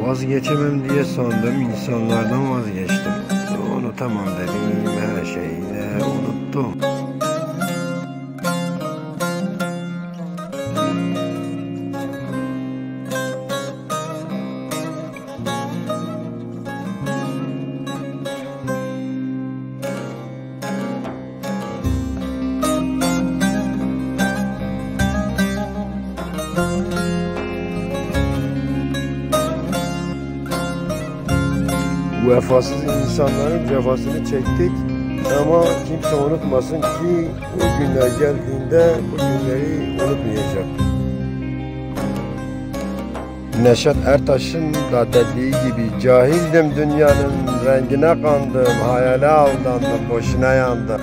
Vazgeçemem diye sandım, insanlardan vazgeçtim. Unutamam dediğim her şeyi de unuttum. Vefasız insanların cefasını çektik ama kimse unutmasın ki o günler geldiğinde bu günleri unutmayacak. Neşet Ertaş'ın da dediği gibi cahildim, dünyanın rengine kandım, hayale aldandım, boşuna yandım.